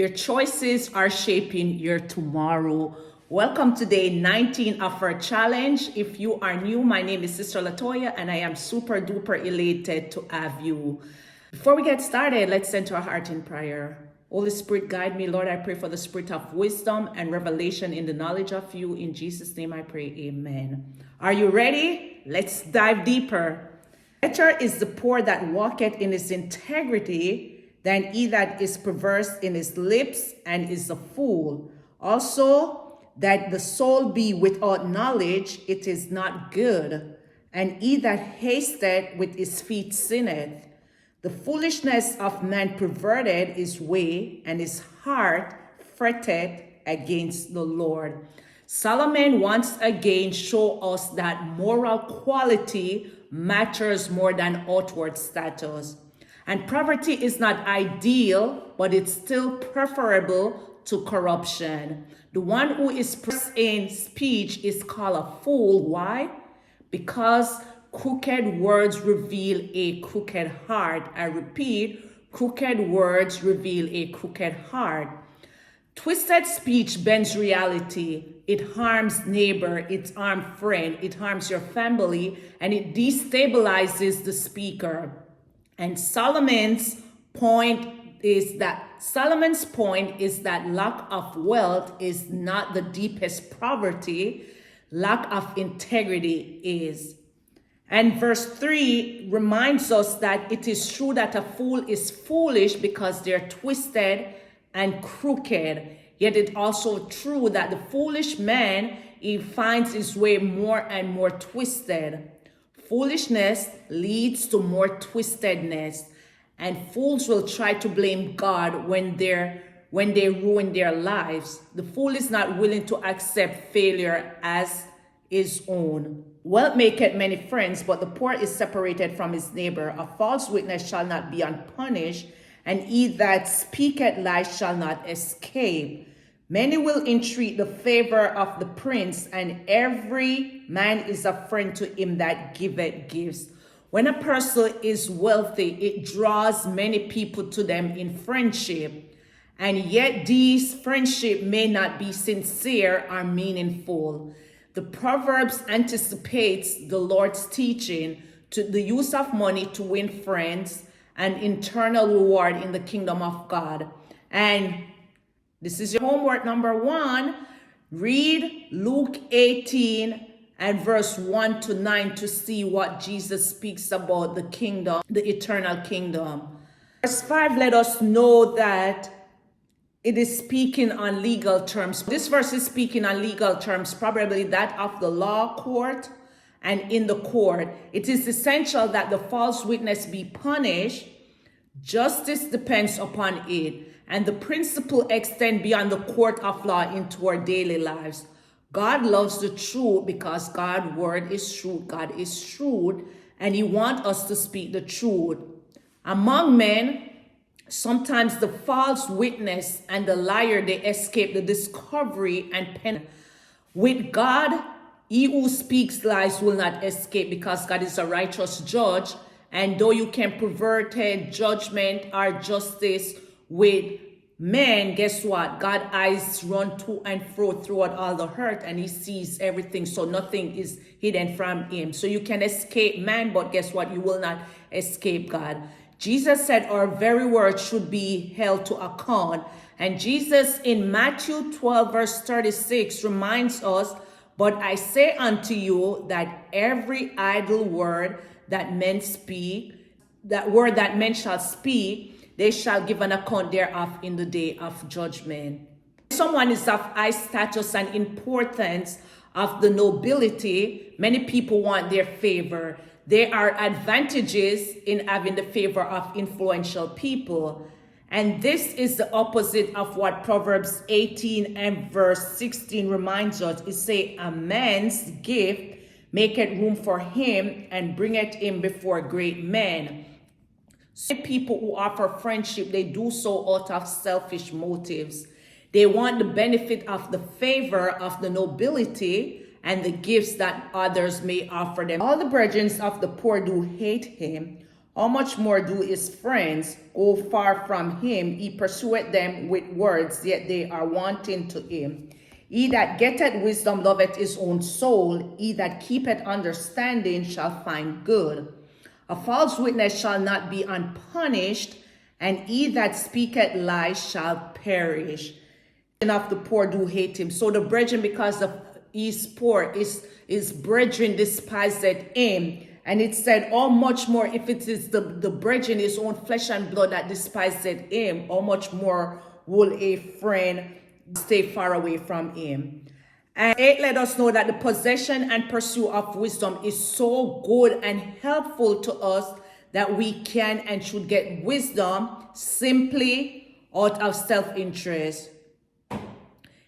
Your choices are shaping your tomorrow. Welcome to day 19 of our challenge. If you are new, my name is Sister Latoya, and I am super duper elated to have you. Before we get started, let's send to our heart in prayer. Holy Spirit, guide me. Lord, I pray for the spirit of wisdom and revelation in the knowledge of you. In Jesus' name I pray, amen. Are you ready? Let's dive deeper. Better is the poor that walketh in his integrity than he that is perverse in his lips and is a fool. Also, that the soul be without knowledge, it is not good. And he that hasteth with his feet sinneth. The foolishness of man perverted his way, and his heart fretteth against the Lord. Solomon once again showed us that moral quality matters more than outward status. And poverty is not ideal, but it's still preferable to corruption. The one who is perverse in speech is called a fool. Why? Because crooked words reveal a crooked heart. I repeat, crooked words reveal a crooked heart. Twisted speech bends reality. It harms neighbor, it harms friend, it harms your family, and it destabilizes the speaker. And Solomon's point is that lack of wealth is not the deepest poverty. Lack of integrity is. And verse 3 reminds us that it is true that a fool is foolish because they're twisted and crooked. Yet it's also true that the foolish man, he finds his way more and more twisted. Foolishness leads to more twistedness, and fools will try to blame God when they ruin their lives. The fool is not willing to accept failure as his own. Wealth maketh many friends, but the poor is separated from his neighbor. A false witness shall not be unpunished, and he that speaketh lies shall not escape. Many will entreat the favor of the prince, and every man is a friend to him that giveth gifts. When a person is wealthy, it draws many people to them in friendship, and yet these friendships may not be sincere or meaningful. The Proverbs anticipates the Lord's teaching to the use of money to win friends and eternal reward in the kingdom of God. And this is your homework number 1. Read Luke 18 and verse 1 to 9 to see what Jesus speaks about the kingdom, the eternal kingdom. Verse 5 let us know that it is speaking on legal terms. This verse is speaking on legal terms, probably that of the law court and in the court. It is essential that the false witness be punished. Justice depends upon it. And the principle extends beyond the court of law into our daily lives. God loves the truth because God's word is truth. God is truth, and he wants us to speak the truth. Among men, sometimes the false witness and the liar, they escape the discovery and penalty. With God, he who speaks lies will not escape because God is a righteous judge. And though you can pervert judgment or justice with men, guess what? God's eyes run to and fro throughout all the earth, and he sees everything. So nothing is hidden from him. So you can escape man, but guess what? You will not escape God. Jesus said our very words should be held to account. And Jesus in Matthew 12 verse 36 reminds us, but I say unto you that every idle word that men speak, that word that men shall speak, they shall give an account thereof in the day of judgment. Someone is of high status and importance of the nobility. Many people want their favor. There are advantages in having the favor of influential people. And this is the opposite of what Proverbs 18 and verse 16 reminds us. It says, a man's gift maketh room for him and bringeth him before great men. So people who offer friendship, they do so out of selfish motives. They want the benefit of the favor of the nobility and the gifts that others may offer them. All the brethren of the poor do hate him. How much more do his friends go far from him? He pursueth them with words, yet they are wanting to him. He that getteth wisdom loveth his own soul. He that keepeth understanding shall find good. A false witness shall not be unpunished, and he that speaketh lies shall perish. And of the poor do hate him. So the brethren, because of his poor, his brethren despised him. And it said, how much more if it is the brethren, his own flesh and blood that despised him, how much more will a friend stay far away from him? And 8 let us know that the possession and pursuit of wisdom is so good and helpful to us that we can and should get wisdom simply out of self-interest.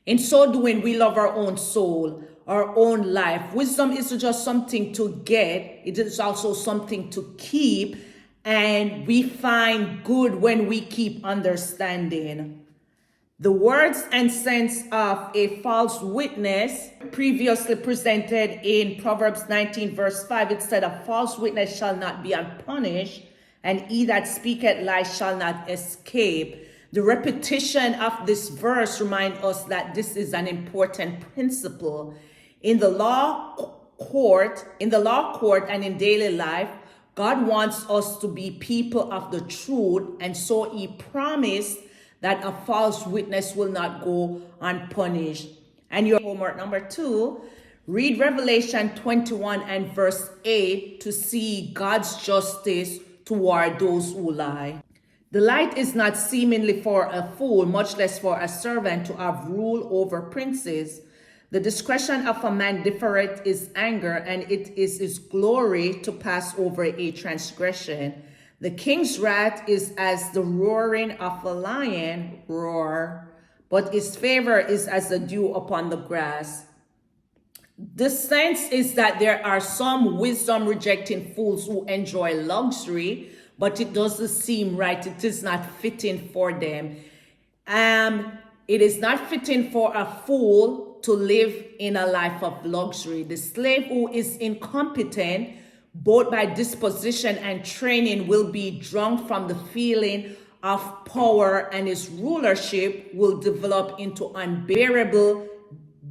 In so doing, we love our own soul, our own life. Wisdom isn't just something to get, it is also something to keep, and we find good when we keep understanding. The words and sense of a false witness, previously presented in Proverbs 19 verse 5, it said, a false witness shall not be unpunished, and he that speaketh lies shall not escape. The repetition of this verse reminds us that this is an important principle. In the law court and in daily life, God wants us to be people of the truth, and so he promised that a false witness will not go unpunished. And your homework number 2, read Revelation 21 and verse 8 to see God's justice toward those who lie. The light is not seemingly for a fool, much less for a servant to have rule over princes. The discretion of a man differeth his anger, and it is his glory to pass over a transgression. The king's wrath is as the roaring of a lion roar, but his favor is as the dew upon the grass. The sense is that there are some wisdom rejecting fools who enjoy luxury, but it doesn't seem right. It is not fitting for them. It is not fitting for a fool to live in a life of luxury. The slave who is incompetent, both by disposition and training, will be drunk from the feeling of power, and his rulership will develop into unbearable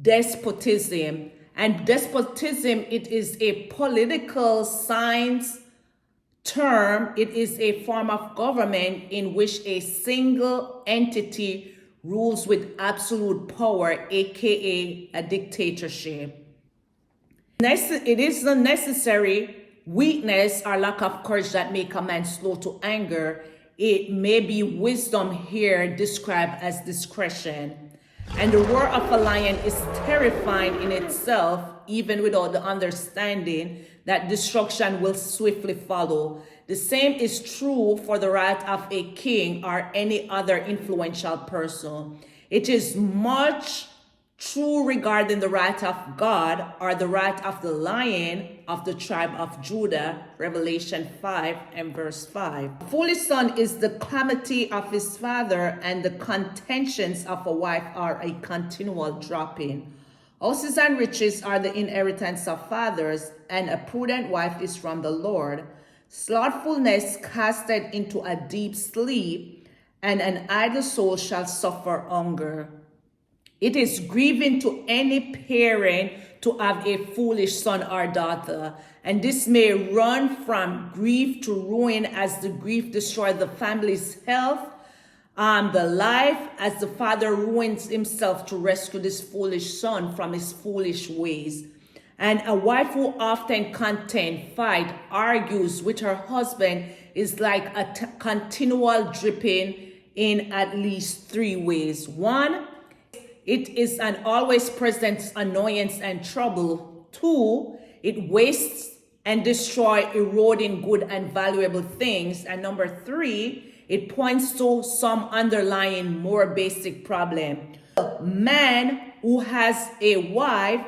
despotism. And despotism, it is a political science term. It is a form of government in which a single entity rules with absolute power, aka a dictatorship. It is the necessary weakness or lack of courage that make a man slow to anger. It may be wisdom here described as discretion. And the roar of a lion is terrifying in itself, even without the understanding that destruction will swiftly follow. The same is true for the wrath of a king or any other influential person. It is much true regarding the wrath of God or the wrath of the lion of the tribe of Judah, Revelation 5 and verse 5. A foolish son is the calamity of his father, and the contentions of a wife are a continual dropping. Houses and riches are the inheritance of fathers, and a prudent wife is from the Lord. Slothfulness casteth into a deep sleep, and an idle soul shall suffer hunger. It is grieving to any parent to have a foolish son or daughter, and this may run from grief to ruin as the grief destroys the family's health, the life, as the father ruins himself to rescue this foolish son from his foolish ways. And a wife who often contend, fight, argues with her husband is like a continual dripping in at least 3 ways. 1, it is an always present annoyance and trouble. 2, it wastes and destroys, eroding good and valuable things. And number 3, it points to some underlying more basic problem. A man who has a wife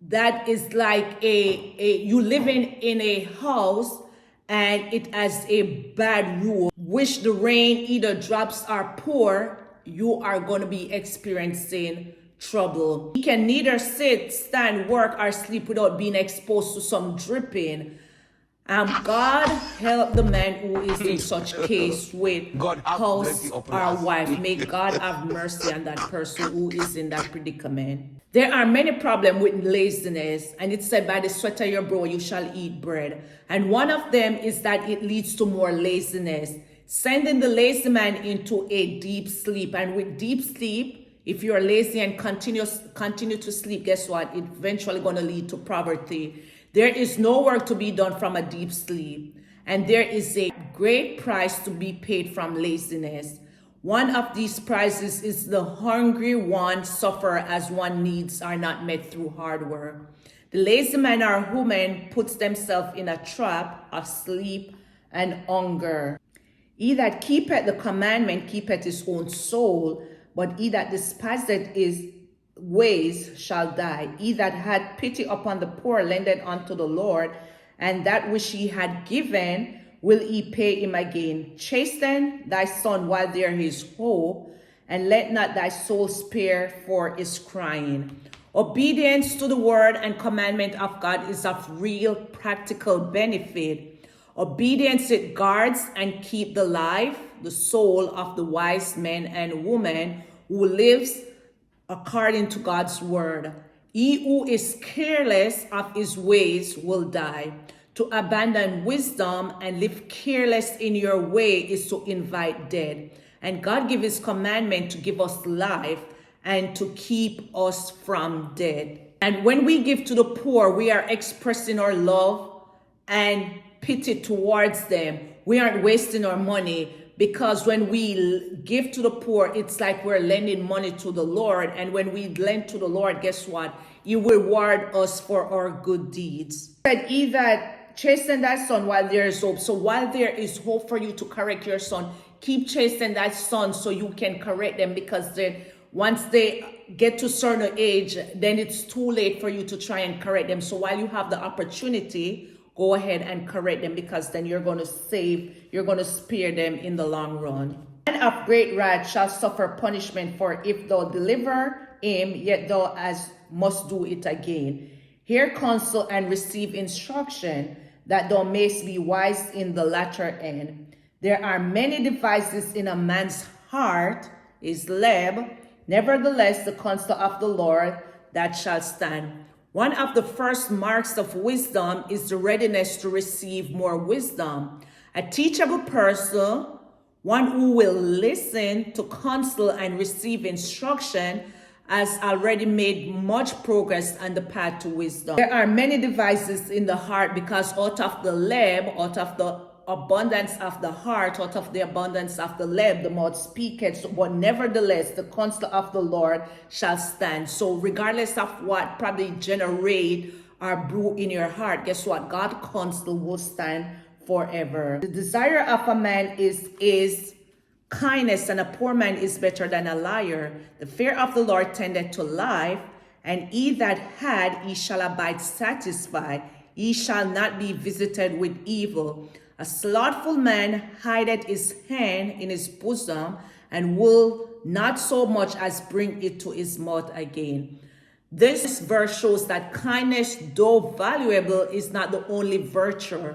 that is like you living in a house and it has a bad rule, which the rain either drops or pour, you are going to be experiencing trouble. You can neither sit, stand, work, or sleep without being exposed to some dripping. God help the man who is in such case with God have house mercy upon or us. wife. May God have mercy on that person who is in that predicament. There are many problems with laziness, and it said, by the sweat of your brow you shall eat bread. And one of them is that it leads to more laziness, sending the lazy man into a deep sleep. And with deep sleep, if you're lazy and continue to sleep, guess what? It's eventually going to lead to poverty. There is no work to be done from a deep sleep, and there is a great price to be paid from laziness. One of these prices is the hungry one suffer as one needs are not met through hard work. The lazy man or woman puts themselves in a trap of sleep and hunger. He that keepeth the commandment keepeth his own soul, but he that despiseth his ways shall die. He that had pity upon the poor lendeth unto the Lord, and that which he had given will he pay him again. Chasten thy son while there is hope, and let not thy soul spare for his crying. Obedience to the word and commandment of God is of real practical benefit. Obedience, it guards and keep the life, the soul of the wise man and woman who lives according to God's word. He who is careless of his ways will die. To abandon wisdom and live careless in your way is to invite death. And God gave his commandment to give us life and to keep us from death. And when we give to the poor, we are expressing our love and pity towards them. We aren't wasting our money, because when we give to the poor, it's like we're lending money to the Lord. And when we lend to the Lord, guess what? He will reward us for our good deeds. Said, he that chasten thy son while there is hope. So while there is hope for you to correct your son, keep chastening thy son so you can correct them, because then once they get to a certain age, then it's too late for you to try and correct them. So while you have the opportunity, go ahead and correct them, because then you're going to spare them in the long run. Man of great wrath shall suffer punishment, for if thou deliver him, yet thou as must do it again. Hear counsel and receive instruction, that thou mayst be wise in the latter end. There are many devices in a man's heart, is leb, nevertheless the counsel of the Lord that shall stand. One of the first marks of wisdom is the readiness to receive more wisdom. A teachable person, one who will listen to counsel and receive instruction, has already made much progress on the path to wisdom. There are many devices in the heart, because out of the leb, out of the abundance of the heart, out of the abundance of the leb, the mouth speaketh. But nevertheless, the counsel of the Lord shall stand. So regardless of what probably generate or brew in your heart, guess what? God's counsel will stand forever. The desire of a man is kindness, and a poor man is better than a liar. The fear of the Lord tendeth to life, and he that had, he shall abide satisfied. He shall not be visited with evil. A slothful man hideth his hand in his bosom, and will not so much as bring it to his mouth again. This verse shows that kindness, though valuable, is not the only virtue.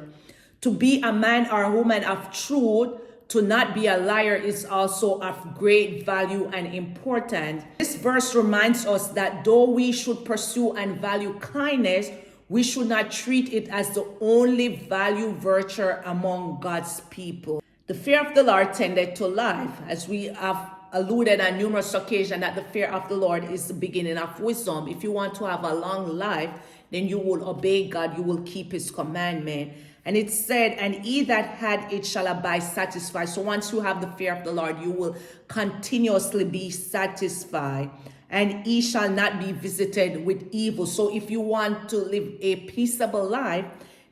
To be a man or a woman of truth, to not be a liar, is also of great value and important. This verse reminds us that though we should pursue and value kindness, we should not treat it as the only value virtue among God's people. The fear of the Lord tendeth to life, as we have alluded on numerous occasions, that the fear of the Lord is the beginning of wisdom. If you want to have a long life, then you will obey God, you will keep his commandment. And it said, and he that had it shall abide satisfied. So once you have the fear of the Lord, you will continuously be satisfied, and he shall not be visited with evil. So if you want to live a peaceable life,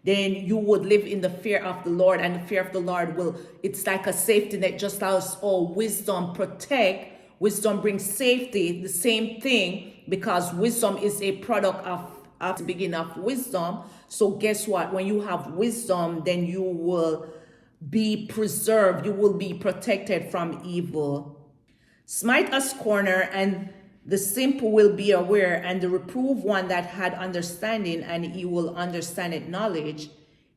then you would live in the fear of the Lord, and the fear of the Lord it's like a safety net, just as wisdom protect, wisdom brings safety, the same thing, because wisdom is a product of the beginning of wisdom. So guess what? When you have wisdom, then you will be preserved, you will be protected from evil. Smite a scorner, and the simple will be aware, and the reprove one that had understanding, and he will understand it knowledge.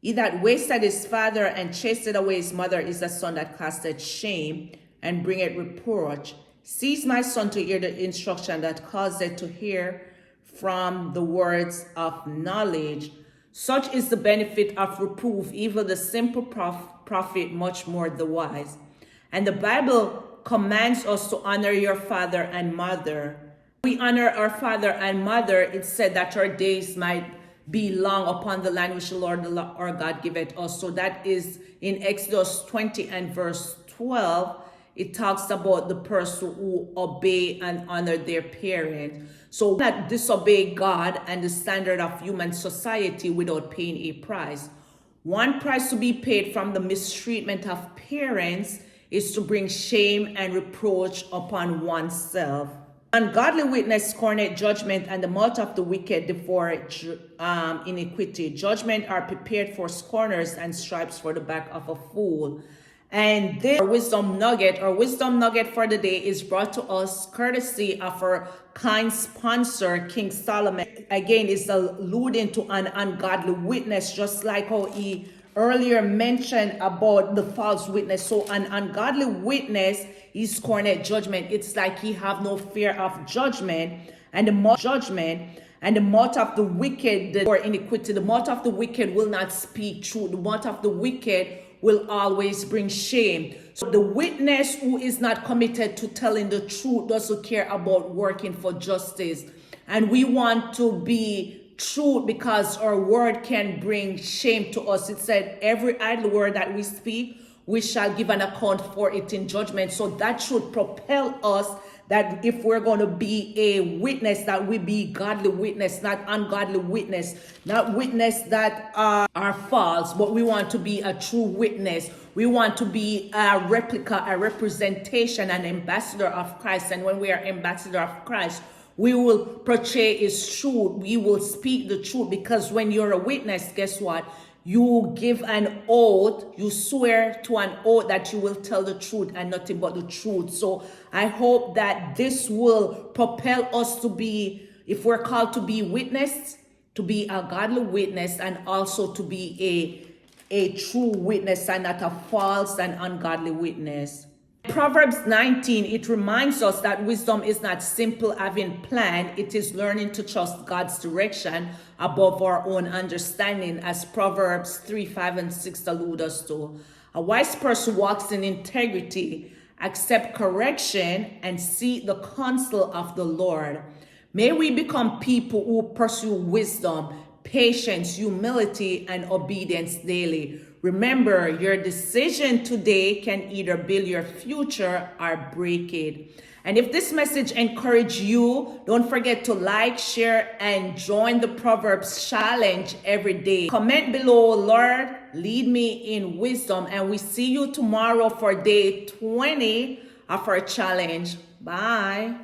He that wasted his father and chased away his mother is a son that casteth shame and bringeth reproach. Cease, my son, to hear the instruction that causeth to hear from the words of knowledge. Such is the benefit of reproof, even the simple profit much more the wise. And the Bible commands us to honor your father and mother. We honor our father and mother. It said that our days might be long upon the land which the Lord our God giveth us. So that is in Exodus 20 and verse 12. It talks about the person who obey and honor their parents. So not disobey God and the standard of human society without paying a price. One price to be paid from the mistreatment of parents is to bring shame and reproach upon oneself. Ungodly witness scorneth judgment, and the mouth of the wicked devour iniquity. Judgment are prepared for scorners, and stripes for the back of a fool. And this wisdom nugget for the day is brought to us courtesy of our kind sponsor, King Solomon. Again, it's alluding to an ungodly witness, just like how he earlier mentioned about the false witness. So an ungodly witness is scorned judgment. It's like he have no fear of judgment, and the mouth of the wicked or iniquity. The mouth of the wicked will not speak truth. The mouth of the wicked will always bring shame. So the witness who is not committed to telling the truth doesn't care about working for justice. And we want to be truth because our word can bring shame to us. It said, every idle word that we speak, we shall give an account for it in judgment. So that should propel us that if we're going to be a witness, that we be godly witness, not ungodly witness, not witness that are false, but we want to be a true witness. We want to be a replica, a representation, an ambassador of Christ. And when we are ambassador of Christ, we will portray his truth. We will speak the truth, because when you're a witness, guess what? You give an oath, you swear to an oath that you will tell the truth and nothing but the truth. So I hope that this will propel us to be, if we're called to be witness, to be a godly witness, and also to be a true witness and not a false and ungodly witness. Proverbs 19, it reminds us that wisdom is not simple having plan. It is learning to trust God's direction above our own understanding, as Proverbs 3, 5, and 6 allude us to. A wise person walks in integrity, accept correction, and seek the counsel of the Lord. May we become people who pursue wisdom, patience, humility, and obedience daily. Remember, your decision today can either build your future or break it. And if this message encouraged you, don't forget to like, share, and join the Proverbs challenge every day. Comment below, Lord, lead me in wisdom. And we see you tomorrow for day 20 of our challenge. Bye.